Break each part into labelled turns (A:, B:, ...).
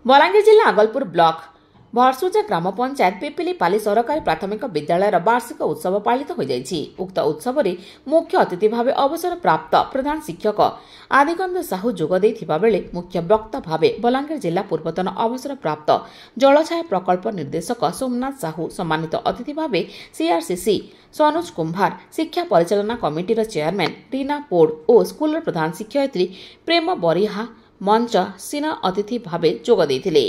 A: ବଲାଙ୍ଗୀର ଜିଲ୍ଲା ଆଗଲପୁର ବ୍ଲକ ଭରସୁଜା ଗ୍ରାମ ପଞ୍ଚାୟତ ପିପିଲିପାଲି ସରକାରୀ ପ୍ରାଥମିକ ବିଦ୍ୟାଳୟର ବାର୍ଷିକ ଉତ୍ସବ ପାଳିତ ହୋଇଯାଇଛି। ଉକ୍ତ ଉତ୍ସବରେ ମୁଖ୍ୟ ଅତିଥି ଭାବେ ଅବସରପ୍ରାପ୍ତ ପ୍ରଧାନ ଶିକ୍ଷକ ଆଦିଗନ୍ଧ ସାହୁ ଯୋଗ ଦେଇଥିବା ବେଳେ ମୁଖ୍ୟ ବକ୍ତା ଭାବେ ବଲାଙ୍ଗୀର ଜିଲ୍ଲା ପୂର୍ବତନ ଅବସରପ୍ରାପ୍ତ ଜଳଛାୟା ପ୍ରକଳ୍ପ ନିର୍ଦ୍ଦେଶକ ସୋମନାଥ ସାହୁ, ସମ୍ମାନିତ ଅତିଥି ଭାବେ ସିଆରସିସି ସନୋଜ କୁମ୍ଭାର, ଶିକ୍ଷା ପରିଚାଳନା କମିଟିର ଚେୟାରମ୍ୟାନ୍ ରୀନା ପୋଡ ଓ ସ୍କୁଲର ପ୍ରଧାନ ଶିକ୍ଷୟିତ୍ରୀ ପ୍ରେମ ବରିହା ମଞ୍ଚ ସିନା ଅତିଥି ଭାବେ ଯୋଗ ଦେଇଥିଲେ।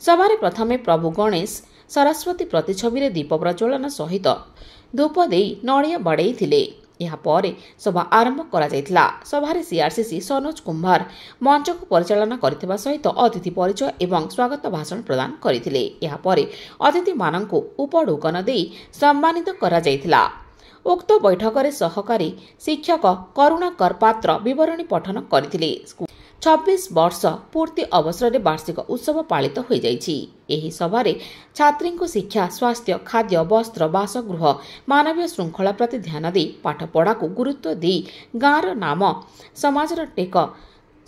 A: ସଭାରେ ପ୍ରଥମେ ପ୍ରଭୁ ଗଣେଶ ସରସ୍ୱତୀ ପ୍ରତିଛବିରେ ଦୀପ ପ୍ରଜ୍ୱଳନ ସହିତ ଧୂପ ଦେଇ ନଡ଼ିଆ ବାଡ଼େଇଥିଲେ। ଏହାପରେ ସଭା ଆରମ୍ଭ କରାଯାଇଥିଲା। ସଭାରେ ସିଆରସିସି ସନୋଜ କୁମ୍ଭାର ମଞ୍ଚକୁ ପରିଚାଳନା କରିଥିବା ସହିତ ଅତିଥି ପରିଚୟ ଏବଂ ସ୍ୱାଗତ ଭାଷଣ ପ୍ରଦାନ କରିଥିଲେ। ଏହାପରେ ଅତିଥିମାନଙ୍କୁ ଉପଢୌକନ ଦେଇ ସମ୍ମାନିତ କରାଯାଇଥିଲା। ଉକ୍ତ ବୈଠକରେ ସହକାରୀ ଶିକ୍ଷକ କରୁଣାକର ପାତ୍ର ବିବରଣୀ ପଠନ କରିଥିଲେ। 26 ବର୍ଷ ପୂର୍ତ୍ତି ଅବସରରେ ବାର୍ଷିକ ଉତ୍ସବ ପାଳିତ ହୋଇଯାଇଛି। ଏହି ସଭାରେ ଛାତ୍ରୀଙ୍କୁ ଶିକ୍ଷା, ସ୍ୱାସ୍ଥ୍ୟ, ଖାଦ୍ୟ, ବସ୍ତ୍ର, ବାସଗୃହ, ମାନବୀୟ ଶୃଙ୍ଖଳା ପ୍ରତି ଧ୍ୟାନ ଦେଇ ପାଠପଢ଼ାକୁ ଗୁରୁତ୍ୱ ଦେଇ ଗାଁର ନାମ, ସମାଜର ଟେକ,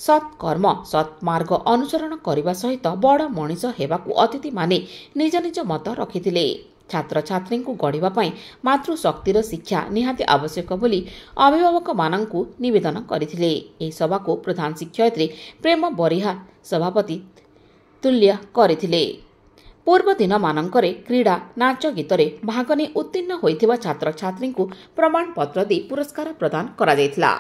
A: ସତ୍କର୍ମ, ସତ୍ମାର୍ଗ ଅନୁସରଣ କରିବା ସହିତ ବଡ଼ ମଣିଷ ହେବାକୁ ଅତିଥିମାନେ ନିଜ ନିଜ ମତ ରଖିଥିଲେ। ଛାତ୍ରଛାତ୍ରୀଙ୍କୁ ଗଢ଼ିବା ପାଇଁ ମାତୃଶକ୍ତିର ଶିକ୍ଷା ନିହାତି ଆବଶ୍ୟକ ବୋଲି ଅଭିଭାବକମାନଙ୍କୁ ନିବେଦନ କରିଥିଲେ। ଏହି ସଭାକୁ ପ୍ରଧାନ ଶିକ୍ଷୟିତ୍ରୀ ପ୍ରେମ ବରିହା ସଭାପତି ତୁଲ୍ୟ କରିଥିଲେ। ପୂର୍ବ ଦିନମାନଙ୍କରେ କ୍ରୀଡ଼ା, ନାଚ, ଗୀତରେ ଭାଗ ନେଇ ଉତ୍ତୀର୍ଣ୍ଣ ହୋଇଥିବା ଛାତ୍ରଛାତ୍ରୀଙ୍କୁ ପ୍ରମାଣପତ୍ର ଦେଇ ପୁରସ୍କାର ପ୍ରଦାନ କରାଯାଇଥିଲା।